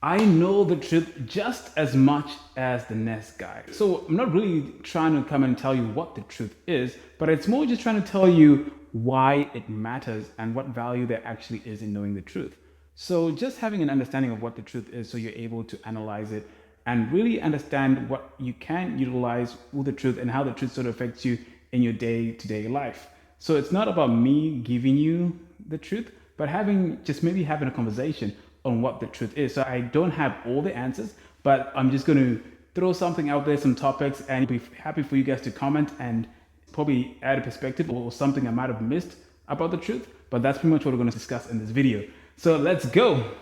I know the truth just as much as the next guy. So I'm not really trying to come and tell you what the truth is, but it's more just trying to tell you why it matters and what value there actually is in knowing the truth. So just having an understanding of what the truth is so you're able to analyze it and really understand what you can utilize with the truth and how the truth sort of affects you in your day-to-day life. So it's not about me giving you the truth, but maybe having a conversation on what the truth is. So I don't have all the answers, but I'm just going to throw something out there, some topics, and be happy for you guys to comment and probably add a perspective or something I might have missed about the truth. But that's pretty much what we're going to discuss in this video. So let's go.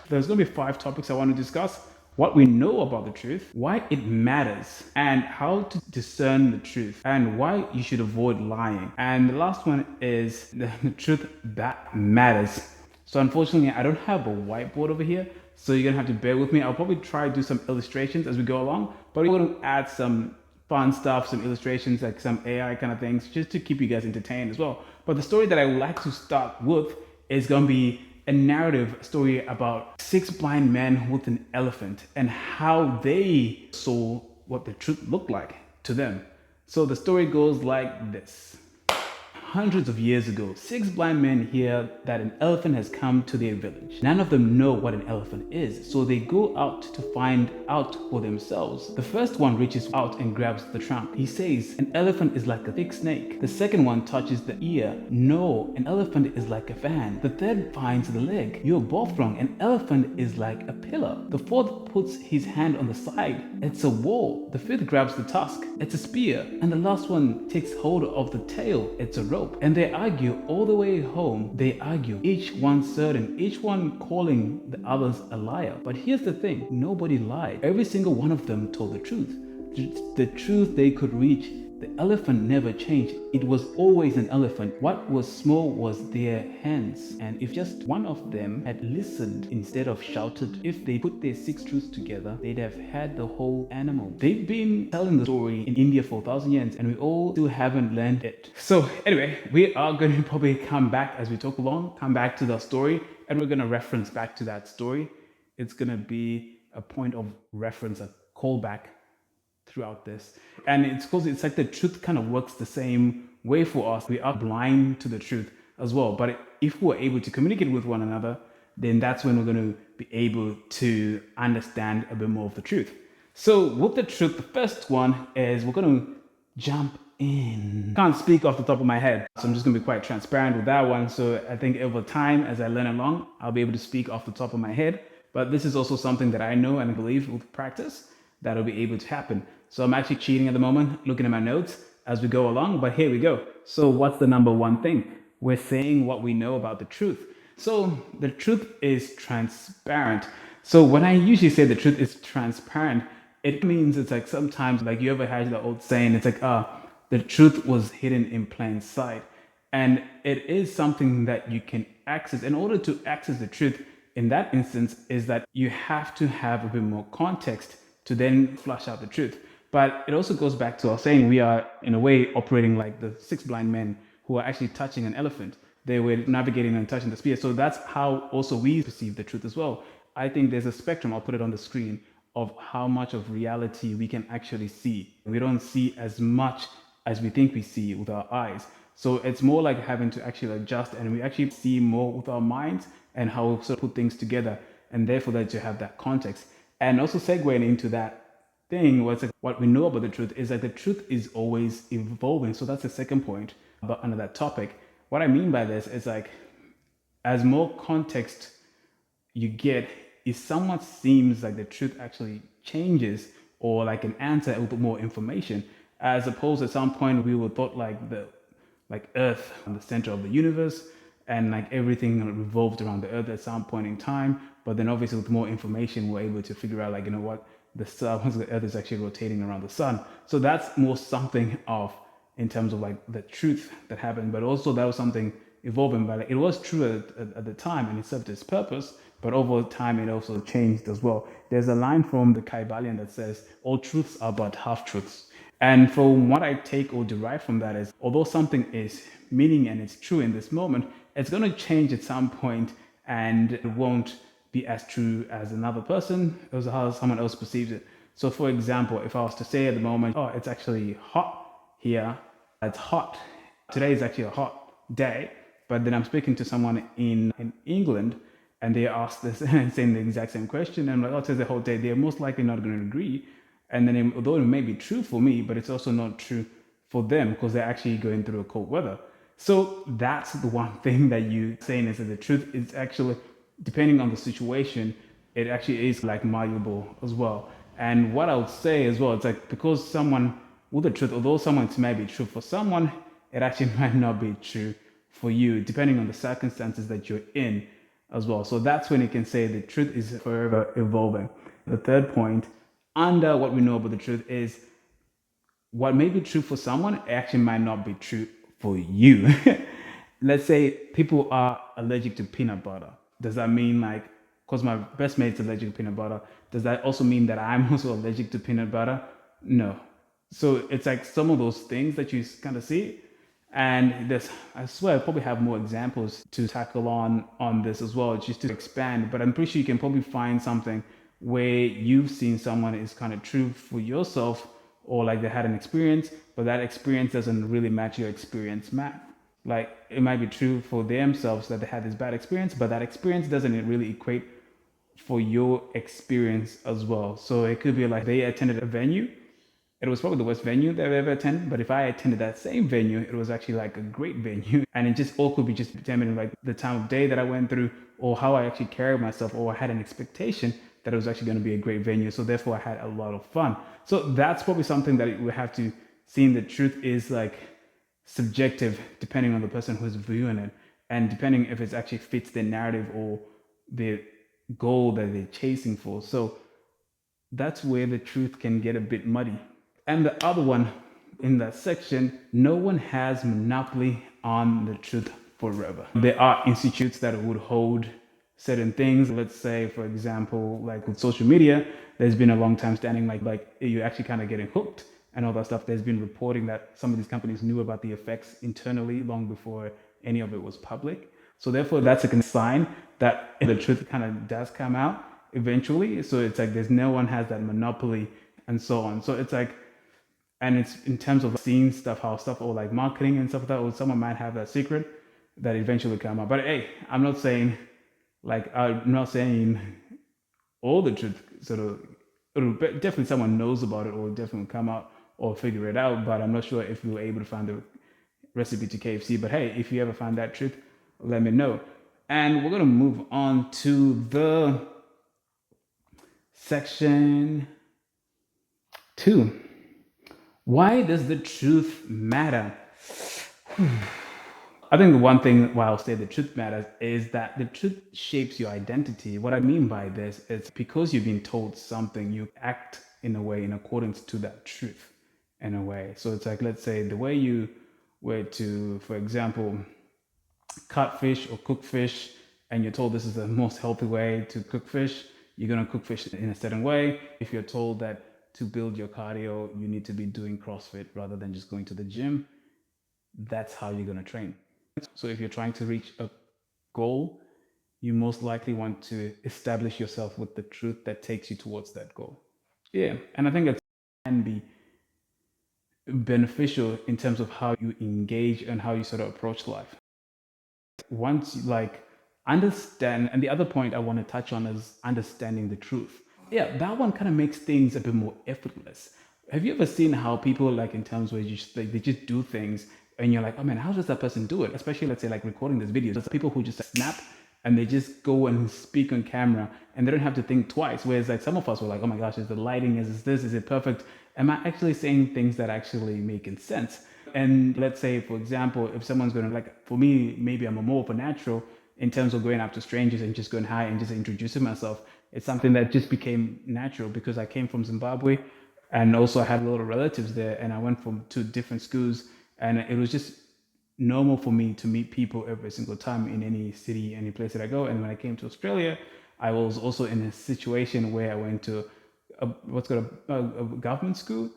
There's going to be 5 topics I want to discuss: what we know about the truth, why it matters, and how to discern the truth, and why you should avoid lying. And the last one is the truth that matters. So unfortunately, I don't have a whiteboard over here, so you're gonna have to bear with me. I'll probably try to do some illustrations as we go along, but we're gonna add some fun stuff, some illustrations, like some AI kind of things, just to keep you guys entertained as well. But the story that I would like to start with is gonna be a narrative story about 6 blind men with an elephant and how they saw what the truth looked like to them. So the story goes like this. Hundreds of years ago, 6 blind men hear that an elephant has come to their village. None of them know what an elephant is, so they go out to find out for themselves. The first one reaches out and grabs the trunk. He says, "An elephant is like a thick snake." The second one touches the ear. "No, an elephant is like a fan." The third finds the leg. "You're both wrong. An elephant is like a pillar." The fourth puts his hand on the side. "It's a wall." The fifth grabs the tusk. "It's a spear." And the last one takes hold of the tail. "It's a rope." And they argue all the way home. They argue, each one certain, each one calling the others a liar. But here's the thing, nobody lied. Every single one of them told the truth. The truth they could reach. The elephant never changed. It was always an elephant. What was small was their hands. And if just one of them had listened instead of shouted, if they put their 6 truths together, they'd have had the whole animal. They've been telling the story in India for 1,000 years and we all still haven't learned it. So anyway, we are going to probably come back as we talk along, come back to the story, and we're going to reference back to that story. It's going to be a point of reference, a callback throughout this. And it's because it's like the truth kind of works the same way for us. We are blind to the truth as well. But if we're able to communicate with one another, then that's when we're going to be able to understand a bit more of the truth. So with the truth, the first one is we're going to jump in. Can't speak off the top of my head, so I'm just going to be quite transparent with that one. So I think over time, as I learn along, I'll be able to speak off the top of my head. But this is also something that I know and believe with practice that'll be able to happen. So I'm actually cheating at the moment, looking at my notes as we go along, but here we go. So what's the number one thing? We're saying what we know about the truth. So the truth is transparent. So when I usually say the truth is transparent, it means it's like sometimes, like you ever had the old saying, it's like, the truth was hidden in plain sight. And it is something that you can access. In order to access the truth in that instance is that you have to have a bit more context to then flush out the truth. But it also goes back to our saying we are, in a way, operating like the 6 blind men who are actually touching an elephant. They were navigating and touching the spear. So that's how also we perceive the truth as well. I think there's a spectrum, I'll put it on the screen, of how much of reality we can actually see. We don't see as much as we think we see with our eyes. So it's more like having to actually adjust, and we actually see more with our minds and how we sort of put things together, and therefore that you have that context. And also segueing into that thing, what we know about the truth is that the truth is always evolving. So that's the second point about under that topic. What I mean by this is like, as more context you get, it somewhat seems like the truth actually changes, or like an answer with more information, as opposed to at some point we were thought like Earth in the center of the universe, and like everything revolved around the Earth at some point in time. But then obviously with more information, we're able to figure out, like, you know what, the Earth is actually rotating around the sun. So that's more something of, in terms of like the truth that happened, but also that was something evolving. But like, it was true at the time and it served its purpose, but over time it also changed as well. There's a line from the Kybalion that says, "All truths are but half truths." And from what I take or derive from that is, although something is meaning and it's true in this moment, it's going to change at some point, and it won't be as true as another person, it was how someone else perceives it. So for example, if I was to say at the moment, oh, it's actually hot here, it's hot. Today is actually a hot day, but then I'm speaking to someone in England and they ask this and saying the exact same question, and I'm like, oh, today's the whole day. They're most likely not going to agree. And then although it may be true for me, but it's also not true for them because they're actually going through a cold weather. So that's the one thing that you saying is that the truth is actually, depending on the situation, it actually is like malleable as well. And what I would say as well, it's like because someone with the truth, although someone's might be true for someone, it actually might not be true for you, depending on the circumstances that you're in as well. So that's when you can say the truth is forever evolving. The third point under what we know about the truth is what may be true for someone actually might not be true for you. Let's say people are allergic to peanut butter. Does that mean like, because my best mate's allergic to peanut butter, does that also mean that I'm also allergic to peanut butter? No. So it's like some of those things that you kind of see. And this, I swear, I probably have more examples to tackle on this as well, just to expand. But I'm pretty sure you can probably find something where you've seen someone is kind of true for yourself, or like they had an experience, but that experience doesn't really match your experience, Matt. Like it might be true for themselves that they had this bad experience, but that experience doesn't really equate for your experience as well. So it could be like they attended a venue. It was probably the worst venue they've ever attended, but if I attended that same venue, it was actually like a great venue. And it just all could be just determining like the time of day that I went through, or how I actually carried myself, or I had an expectation that it was actually going to be a great venue. So therefore I had a lot of fun. So that's probably something that we have to see. The truth is like subjective depending on the person who's viewing it, and depending if it actually fits their narrative or the goal that they're chasing for. So that's where the truth can get a bit muddy. And the other one in that section, no one has monopoly on the truth forever. There are institutes that would hold certain things. Let's say, for example, like with social media, there's been a long time standing, like you actually kind of getting hooked and all that stuff. There's been reporting that some of these companies knew about the effects internally long before any of it was public. So therefore, that's a sign that the truth kind of does come out eventually. So it's like there's no one has that monopoly and so on. So it's like, and it's in terms of seeing stuff, how stuff or like marketing and stuff like that, or someone might have that secret that eventually come out. But hey, I'm not saying all the truth sort of, definitely someone knows about it or definitely come out or figure it out, but I'm not sure if we were able to find the recipe to KFC. But hey, if you ever find that truth, let me know. And we're going to move on to the section 2. Why does the truth matter? I think the one thing why I'll say the truth matters is that the truth shapes your identity. What I mean by this is because you've been told something, you act in a way in accordance to that truth in a way. So it's like, let's say the way you were to, for example, cut fish or cook fish, and you're told this is the most healthy way to cook fish, you're going to cook fish in a certain way. If you're told that to build your cardio, you need to be doing CrossFit rather than just going to the gym, that's how you're going to train. So if you're trying to reach a goal, you most likely want to establish yourself with the truth that takes you towards that goal. Yeah, and I think it can be beneficial in terms of how you engage and how you sort of approach life. Once you like understand, and the other point I want to touch on is understanding the truth. Yeah, that one kind of makes things a bit more effortless. Have you ever seen how people like in terms where you just, like, they just do things and you're like, oh man, how does that person do it? Especially let's say like recording this video. There's people who just snap and they just go and speak on camera and they don't have to think twice. Whereas like some of us were like, oh my gosh, is the lighting, is this, is it perfect? Am I actually saying things that actually making sense? And let's say, for example, if someone's going to like, for me, maybe I'm a more of a natural in terms of going up to strangers and just going hi and just introducing myself. It's something that just became natural because I came from Zimbabwe and also I had a lot of relatives there and I went from 2 different schools and it was just normal for me to meet people every single time in any city, any place that I go. And when I came to Australia, I was also in a situation where I went to a government school,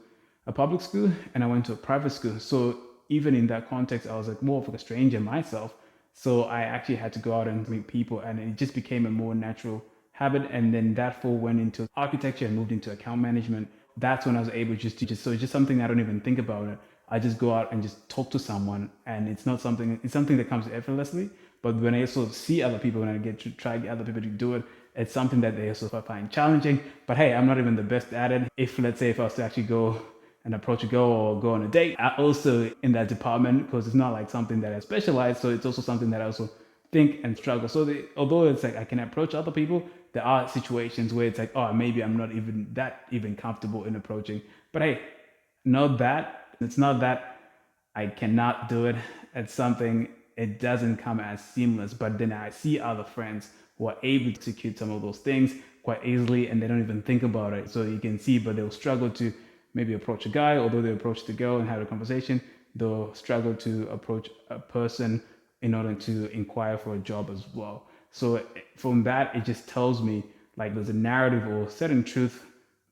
a public school, and I went to a private school. So even in that context, I was like more of like a stranger myself. So I actually had to go out and meet people and it just became a more natural habit, and then that fall went into architecture and moved into account management. That's when I was able so it's just something I don't even think about it. I just go out and just talk to someone, and it's something that comes effortlessly. But when I also see other people, when I get to try other people to do it, it's something that they also find challenging. But hey, I'm not even the best at it. If let's say if I was to actually go and approach a girl or go on a date, I also in that department because it's not like something that I specialize. So it's also something that I also think and struggle. So although it's like I can approach other people, there are situations where it's like, oh, maybe I'm not even comfortable in approaching. But hey, not that it's not that I cannot do it. It's something it doesn't come as seamless. But then I see other friends who are able to execute some of those things quite easily and they don't even think about it. So you can see, but they'll struggle to maybe approach a guy, although they approach the girl and have a conversation, they'll struggle to approach a person in order to inquire for a job as well. So from that, it just tells me like there's a narrative or certain truth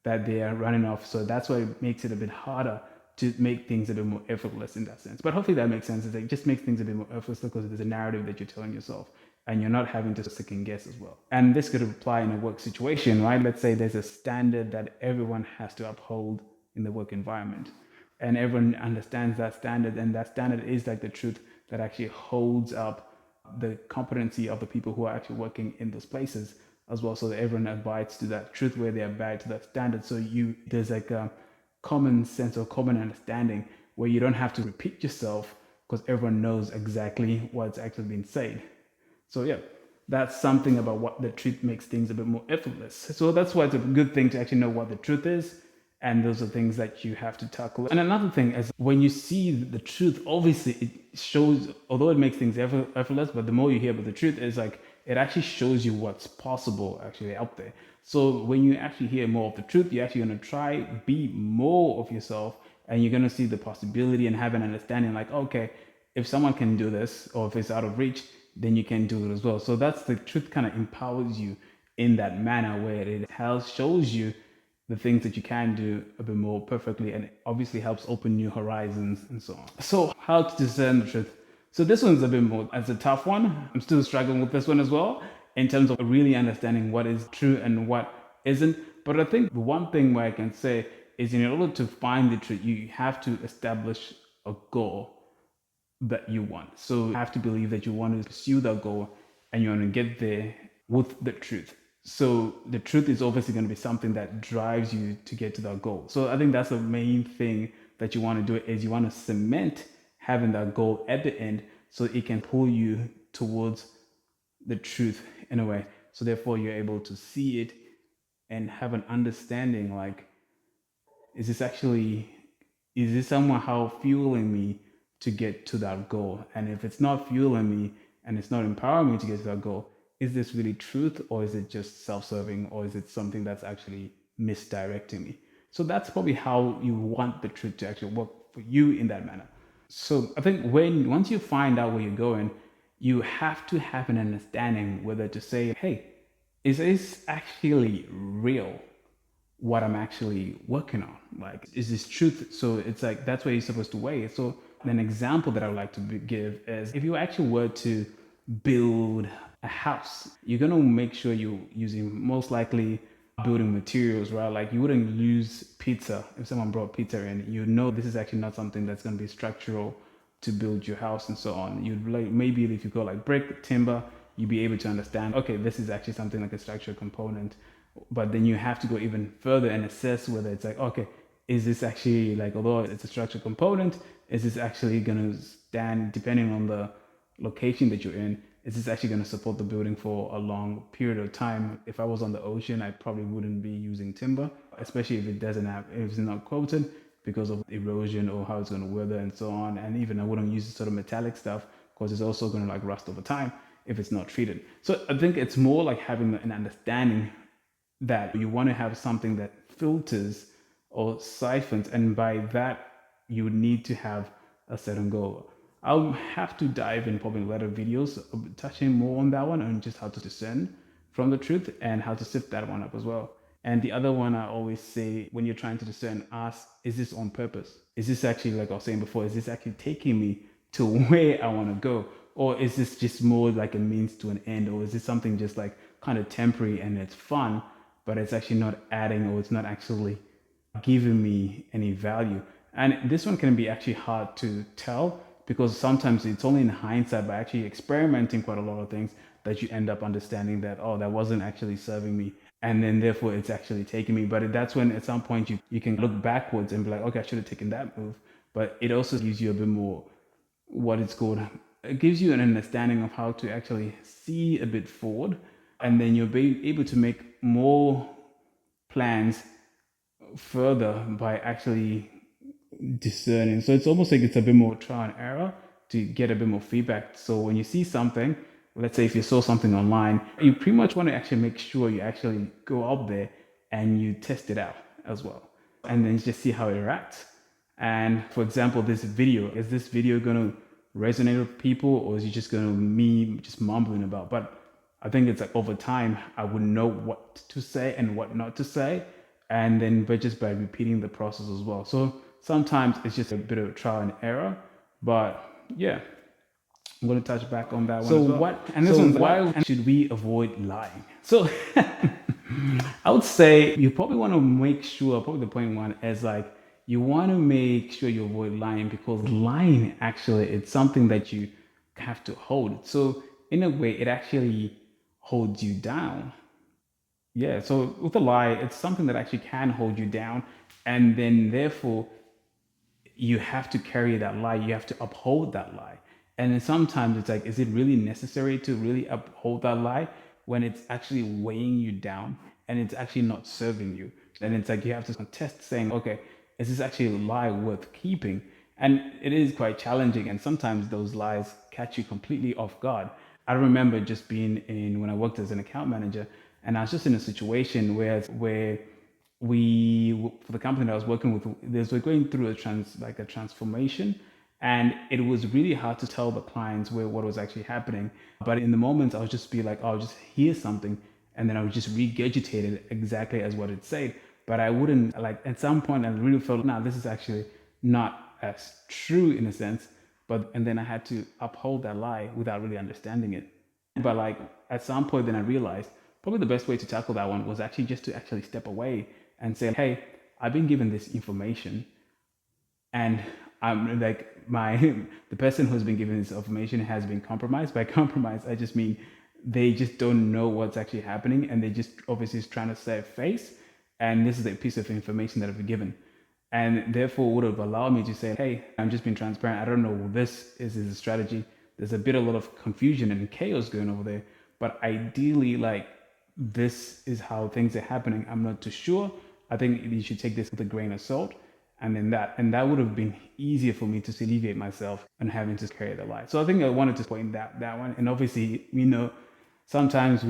that they are running off. So that's why it makes it a bit harder to make things a bit more effortless in that sense. But hopefully that makes sense. It just makes things a bit more effortless because there's a narrative that you're telling yourself and you're not having to second guess as well. And this could apply in a work situation, right? Let's say there's a standard that everyone has to uphold in the work environment and everyone understands that standard, and that standard is like the truth that actually holds up the competency of the people who are actually working in those places as well, so that everyone abides to that truth where they abide to that standard. So there's like a common sense or common understanding where you don't have to repeat yourself because everyone knows exactly what's actually been said. So yeah, that's something about what the truth makes things a bit more effortless. So that's why it's a good thing to actually know what the truth is, and those are things that you have to tackle. And another thing is when you see the truth, obviously it shows, although it makes things effortless, but the more you hear about the truth, is like it actually shows you what's possible actually out there. So when you actually hear more of the truth, you're actually going to try be more of yourself, and you're going to see the possibility and have an understanding like, okay, if someone can do this, or if it's out of reach, then you can do it as well. So that's the truth kind of empowers you in that manner where it shows you the things that you can do a bit more perfectly, and it obviously helps open new horizons and so on. So how to discern the truth? So this one's a bit more as a tough one. I'm still struggling with this one as well in terms of really understanding what is true and what isn't. But I think the one thing where I can say is in order to find the truth, you have to establish a goal that you want. So you have to believe that you want to pursue that goal and you want to get there with the truth. So the truth is obviously going to be something that drives you to get to that goal. So I think that's the main thing that you want to do is you want to cement having that goal at the end so it can pull you towards the truth in a way. So therefore you're able to see it and have an understanding like, is this actually, is this somehow fueling me to get to that goal? And if it's not fueling me and it's not empowering me to get to that goal, is this really truth, or is it just self-serving, or is it something that's actually misdirecting me? So that's probably how you want the truth to actually work for you in that manner. So I think once you find out where you're going, you have to have an understanding whether to say, hey, is this actually real? What I'm actually working on. Like, is this truth? So it's like, that's where you're supposed to weigh it. So an example that I would like to give is if you actually were to build a house, you're going to make sure you're using most likely building materials, right? Like you wouldn't use pizza. If someone brought pizza in, you know this is actually not something that's going to be structural to build your house and so on. You'd like, maybe if you go like brick, timber, you'd be able to understand, okay, this is actually something like a structural component. But then you have to go even further and assess whether it's like, okay, is this actually like, although it's a structural component, is this actually going to stand, depending on the location that you're in, is this actually going to support the building for a long period of time? If I was on the ocean, I probably wouldn't be using timber, especially if if it's not quoted because of erosion or how it's going to weather and so on. And even I wouldn't use sort of metallic stuff because it's also going to like rust over time if it's not treated. So I think it's more like having an understanding that you want to have something that filters or siphons, and by that you would need to have a certain goal. I'll have to dive in probably later videos touching more on that one and just how to discern from the truth and how to sift that one up as well. And the other one I always say when you're trying to discern, ask, is this on purpose? Is this actually, like I was saying before, is this actually taking me to where I want to go? Or is this just more like a means to an end? Or is this something just like kind of temporary and it's fun, but it's actually not adding, or it's not actually giving me any value. And this one can be actually hard to tell because sometimes it's only in hindsight by actually experimenting quite a lot of things that you end up understanding that, oh, that wasn't actually serving me. And then therefore it's actually taking me. But that's when at some point you can look backwards and be like, okay, I should have taken that move. But it also gives you a bit more, what it's called, it gives you an understanding of how to actually see a bit forward. And then you'll be able to make more plans further by actually discerning. So it's almost like it's a bit more trial and error to get a bit more feedback. So when you see something, let's say if you saw something online, you pretty much want to actually make sure you actually go out there and you test it out as well. And then just see how it interacts. And for example, this video, is this video going to resonate with people, or is it just going to me just mumbling about? But I think it's like over time, I would know what to say and what not to say. And then, but just by repeating the process as well. So sometimes it's just a bit of trial and error. But yeah, I'm going to touch back on that one. So as well. And this one's why should we avoid lying? So I would say you probably want to make sure, probably the point one is like, you want to make sure you avoid lying, because lying actually, it's something that you have to hold. So in a way, it actually holds you down. Yeah, so with a lie, it's something that actually can hold you down. And then therefore, you have to carry that lie. You have to uphold that lie. And then sometimes it's like, is it really necessary to really uphold that lie when it's actually weighing you down and it's actually not serving you? And it's like you have to contest saying, okay, is this actually a lie worth keeping? And it is quite challenging. And sometimes those lies catch you completely off guard. I remember just being in, when I worked as an account manager, and I was just in a situation where we, for the company that I was working with, we're going through a transformation, and it was really hard to tell the clients what was actually happening. But in the moments, I would just be like, I'll just hear something, and then I would just regurgitate it exactly as what it said. But I wouldn't, like, at some point I really felt, nah, this is actually not as true in a sense. But and then I had to uphold that lie without really understanding it. But like at some point, then I realized probably the best way to tackle that one was actually just to actually step away and say, hey, I've been given this information, and I'm like the person who's been given this information has been compromised. By compromise, I just mean they just don't know what's actually happening, and they just obviously is trying to save face. And this is a piece of information that I've been given, and therefore would have allowed me to say, hey, I'm just being transparent. I don't know, this is a strategy. There's a lot of confusion and chaos going over there, but ideally, like, this is how things are happening. I'm not too sure. I think you should take this with a grain of salt. And that would have been easier for me to alleviate myself and having to carry the lie. So I think I wanted to point that one. And obviously, sometimes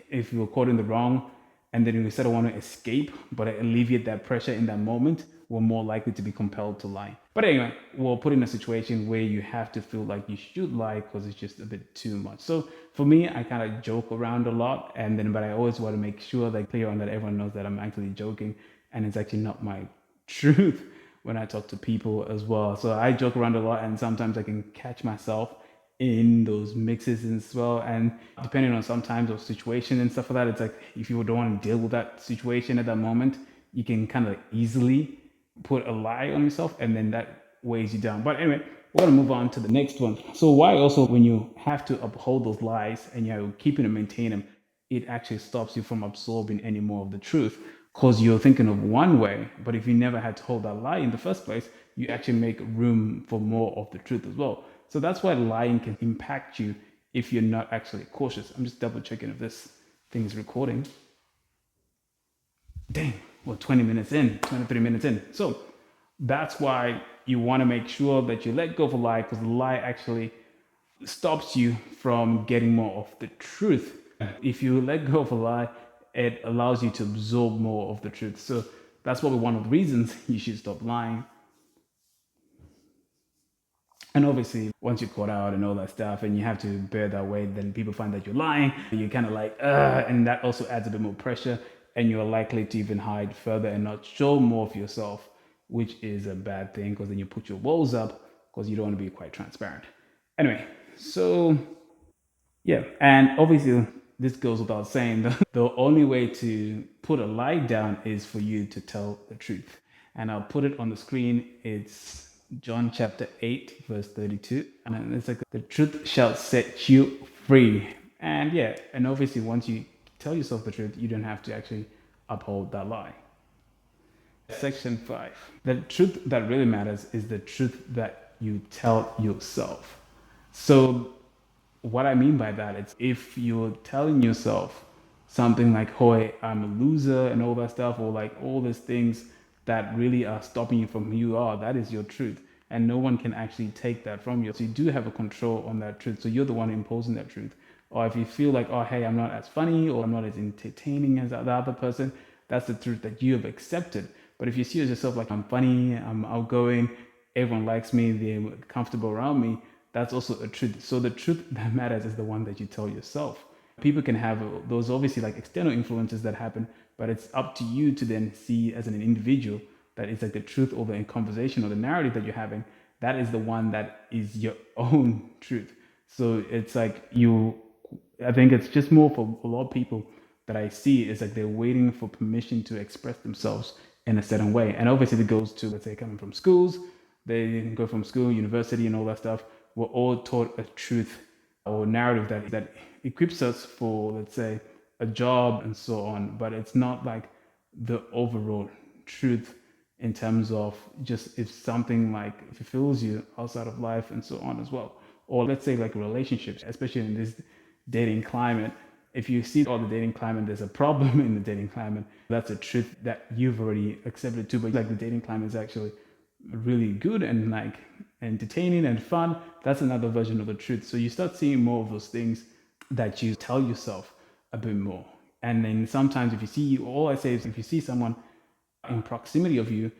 if we were caught in the wrong, and then we sort of want to escape, but alleviate that pressure in that moment, we're more likely to be compelled to lie. But anyway, we'll put in a situation where you have to feel like you should lie because it's just a bit too much. So for me, I kind of joke around a lot, but I always want to make sure that clear on that everyone knows that I'm actually joking, and it's actually not my truth when I talk to people as well. So I joke around a lot, and sometimes I can catch myself in those mixes as well. And depending on sometimes of situation and stuff like that, it's like if you don't want to deal with that situation at that moment, you can kind of easily put a lie on yourself, and then that weighs you down. But anyway, we're gonna move on to the next one. So why also, when you have to uphold those lies and you're keeping and maintain them, it actually stops you from absorbing any more of the truth, because you're thinking of one way. But if you never had to hold that lie in the first place, you actually make room for more of the truth as well. So that's why lying can impact you if you're not actually cautious. I'm just double checking if this thing is recording. Dang, well, 20 minutes in, 23 minutes in. So that's why you want to make sure that you let go of a lie, because the lie actually stops you from getting more of the truth. If you let go of a lie, it allows you to absorb more of the truth. So that's probably one of the reasons you should stop lying. And obviously, once you're caught out and all that stuff, and you have to bear that weight, then people find that you're lying. You're kind of like, and that also adds a bit more pressure, and you're likely to even hide further and not show more of yourself, which is a bad thing, because then you put your walls up because you don't want to be quite transparent. Anyway, so yeah, and obviously, this goes without saying. The only way to put a lie down is for you to tell the truth. And I'll put it on the screen. It's John chapter 8, verse 32. And it's like, the truth shall set you free. And yeah, and obviously, once you tell yourself the truth, you don't have to actually uphold that lie. Section 5. The truth that really matters is the truth that you tell yourself. So, what I mean by that is, if you're telling yourself something like, "Hoy, I'm a loser," and all that stuff, or like all these things that really are stopping you from who you are, that is your truth. And no one can actually take that from you. So you do have a control on that truth. So you're the one imposing that truth. Or if you feel like, "Oh, hey, I'm not as funny or I'm not as entertaining as the other person," that's the truth that you have accepted. But if you see yourself like, "I'm funny, I'm outgoing, everyone likes me, they're comfortable around me," that's also a truth. So the truth that matters is the one that you tell yourself. People can have those obviously like external influences that happen, but it's up to you to then see as an individual that it's like the truth or the conversation or the narrative that you're having. That is the one that is your own truth. So it's like I think it's just more for a lot of people that I see is like they're waiting for permission to express themselves in a certain way. And obviously it goes to, let's say, coming from schools, they go from school, university, and all that stuff. We're all taught a truth or narrative that equips us for, let's say, a job and so on. But it's not like the overall truth in terms of just if something like fulfills you outside of life and so on as well. Or let's say like relationships, especially in this dating climate. If you see all the dating climate, there's a problem in the dating climate. That's a truth that you've already accepted too. But like the dating climate is actually really good and like entertaining and fun. That's another version of the truth. So you start seeing more of those things that you tell yourself a bit more. And then sometimes if you see, all I say is, if you see someone in proximity of you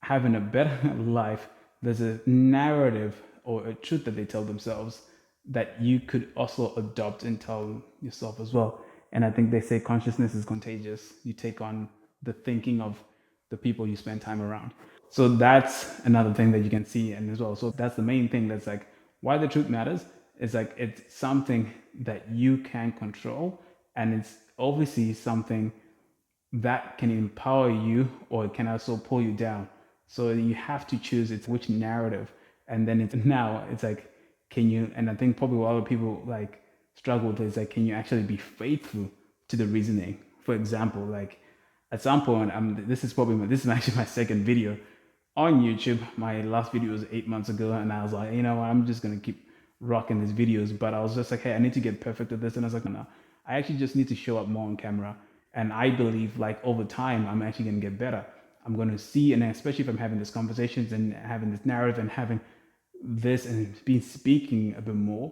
having a better life, there's a narrative or a truth that they tell themselves that you could also adopt and tell yourself as well. And I think they say consciousness is contagious. You take on the thinking of the people you spend time around. So that's another thing that you can see and as well. So that's the main thing that's like why the truth matters is like it's something that you can control, and it's obviously something that can empower you or it can also pull you down. So you have to choose it's which narrative. And then it's like, can you, and I think probably what other people like struggle with is like, can you actually be faithful to the reasoning? For example, like at some point, this is actually my second video on YouTube. My last video was 8 months ago, and I was like, you know what, I'm just gonna keep rocking these videos. But I was just like, hey, I need to get perfect at this, and I was like, no, I actually just need to show up more on camera. And I believe like over time, I'm actually gonna get better. I'm gonna see, and especially if I'm having these conversations and having this narrative and having this and being speaking a bit more,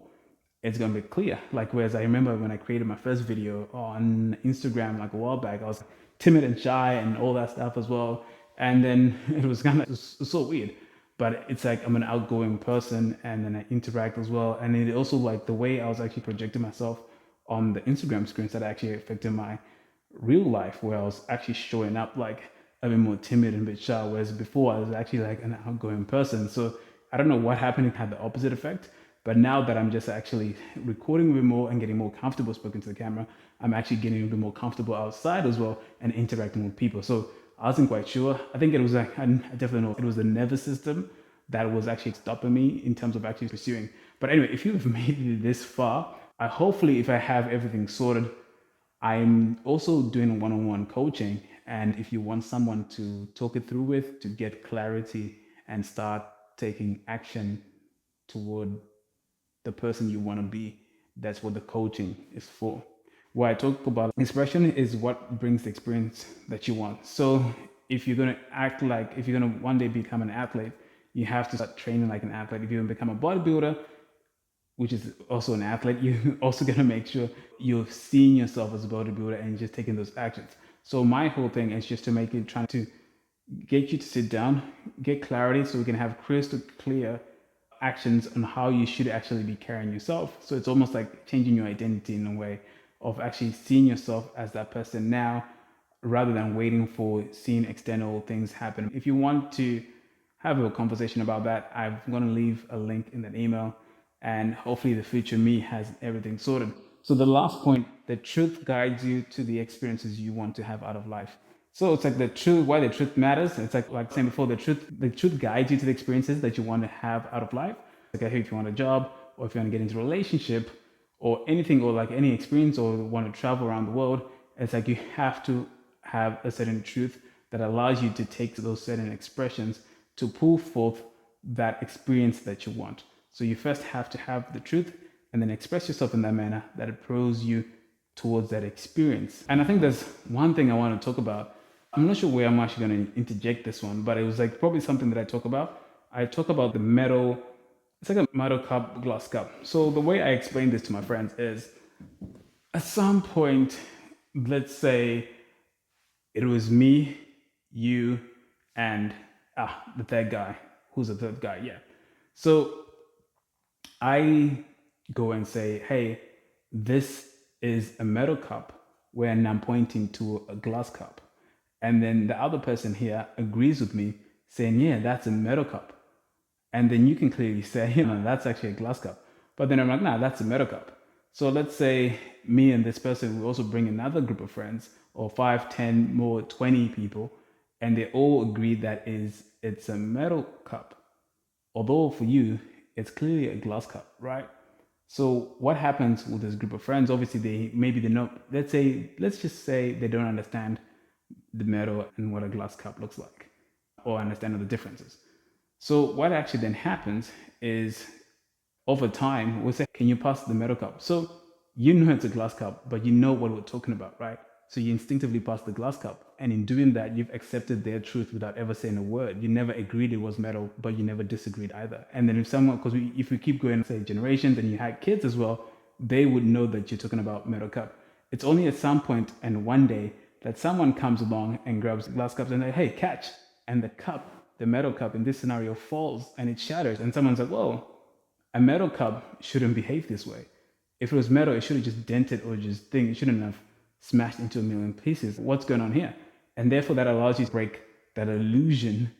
it's gonna be clear. Like whereas I remember when I created my first video on Instagram like a while back, I was timid and shy and all that stuff as well. And then it was kind of so weird. But it's like I'm an outgoing person and then I interact as well. And it also like the way I was actually projecting myself on the Instagram screens that actually affected my real life where I was actually showing up like a bit more timid and a bit shy, whereas before I was actually like an outgoing person. So I don't know what happened. It had the opposite effect. But now that I'm just actually recording a bit more and getting more comfortable speaking to the camera, I'm actually getting a bit more comfortable outside as well and interacting with people. So I wasn't quite sure. I think it was like, I definitely know it was the nervous system that was actually stopping me in terms of actually pursuing. But anyway, if you've made it this far, I hopefully if I have everything sorted, I'm also doing one-on-one coaching. And if you want someone to talk it through with, to get clarity and start taking action toward the person you want to be, that's what the coaching is for. What I talk about expression is what brings the experience that you want. So if you're going to act like, if you're going to one day become an athlete, you have to start training like an athlete. If you're going to become a bodybuilder, which is also an athlete, you also got to make sure you're seeing yourself as a bodybuilder and just taking those actions. So my whole thing is just to make it, trying to get you to sit down, get clarity so we can have crystal clear actions on how you should actually be carrying yourself. So it's almost like changing your identity in a way of actually seeing yourself as that person now rather than waiting for seeing external things happen. If you want to have a conversation about that, I'm going to leave a link in that email, and hopefully the future me has everything sorted. So the last point the truth guides you to the experiences you want to have out of life. So it's like the truth, why the truth matters. It's like saying before, the truth guides you to the experiences that you want to have out of life. Like, hey, if you want a job, or if you want to get into a relationship, or anything, or like any experience, or want to travel around the world, it's like you have to have a certain truth that allows you to take those certain expressions to pull forth that experience that you want. So you first have to have the truth and then express yourself in that manner that it pulls you towards that experience. And I think there's one thing I want to talk about. I'm not sure where I'm actually going to interject this one, but it was like probably something that I talk about. I talk about the metal, it's like a metal cup, glass cup. So the way I explain this to my friends is at some point, let's say it was me, you, and the third guy. Who's the third guy? Yeah. So I go and say, hey, this is a metal cup when I'm pointing to a glass cup. And then the other person here agrees with me saying, yeah, that's a metal cup. And then you can clearly say, that's actually a glass cup. But then I'm like, nah, that's a metal cup. So let's say me and this person will also bring another group of friends, or 5, 10 more, 20 people, and they all agree that it's a metal cup. Although for you, it's clearly a glass cup, right? So what happens with this group of friends? Obviously, they're not. Let's just say they don't understand the metal and what a glass cup looks like, or understand the differences. So what actually then happens is, over time, we'll say, can you pass the metal cup? So you know it's a glass cup, but you know what we're talking about, right? So you instinctively pass the glass cup. And in doing that, you've accepted their truth without ever saying a word. You never agreed it was metal, but you never disagreed either. And then if we keep going, say, generations, and you had kids as well, they would know that you're talking about metal cup. It's only at some point and one day that someone comes along and grabs glass cups and they, hey, catch. And the cup, the metal cup in this scenario, falls and it shatters. And someone's like, whoa, a metal cup shouldn't behave this way. If it was metal, it should have just dented or just thing. It shouldn't have smashed into a million pieces. What's going on here? And therefore that allows you to break that illusion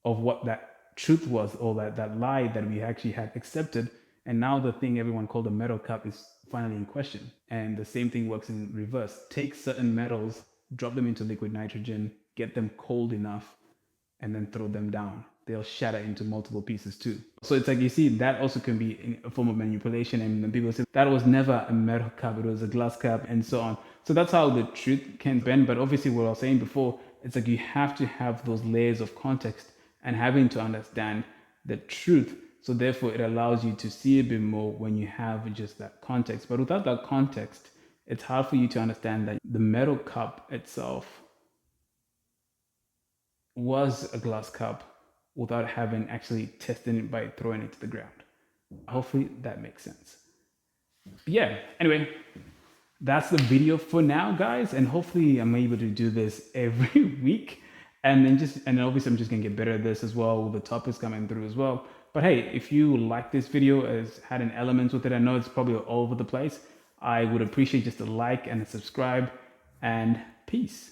of what that truth was, or that lie that we actually had accepted. And now the thing everyone called a metal cup is finally in question. And the same thing works in reverse. Take certain metals, drop them into liquid nitrogen, get them cold enough, and then throw them down. They'll shatter into multiple pieces too. So it's like, you see, that also can be a form of manipulation. And then people say that was never a metal cup, it was a glass cup, and so on. So that's how the truth can bend. But obviously, what I was saying before, it's like you have to have those layers of context and having to understand the truth. So therefore, it allows you to see a bit more when you have just that context. But without that context, it's hard for you to understand that the metal cup itself was a glass cup without having actually tested it by throwing it to the ground. Hopefully that makes sense. Yeah, anyway, that's the video for now, guys. And hopefully I'm able to do this every week. And obviously I'm just gonna get better at this as well, with the topics coming through as well. But hey, if you like this video, has had an element with it, I know it's probably all over the place, I would appreciate just a like and a subscribe, and peace.